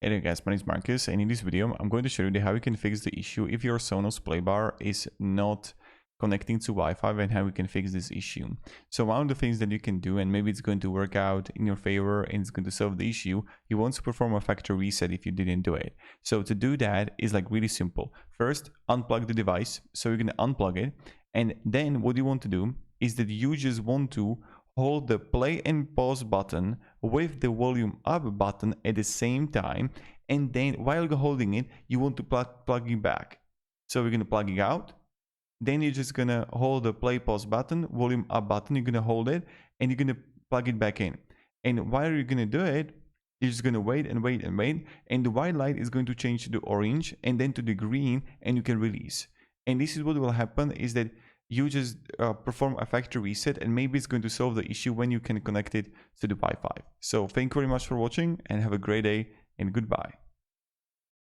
Hey guys, my name is Marcus, and in this video I'm going to show you how you can fix the issue if your Sonos Playbar is not connecting to Wi-Fi, and how we can fix this issue. So one of the things that you can do, and maybe it's going to work out in your favor and it's going to solve the issue, you want to perform a factory reset if you didn't do it. So to do that is like really simple. First, unplug the device. So you're going to unplug it, and then what you want to do is that you just want to hold the play and pause button with the volume up button at the same time, and then while you're holding it, you want to plug it back. So we're going to plug it out, then you're just going to hold the play pause button, volume up button, you're going to hold it, and you're going to plug it back in. And while you're going to do it, you're just going to wait and wait and wait, and the white light is going to change to the orange and then to the green, and you can release. And this is what will happen, is that you just perform a factory reset, and maybe it's going to solve the issue when you can connect it to the Wi-Fi. So thank you very much for watching, and have a great day, and goodbye.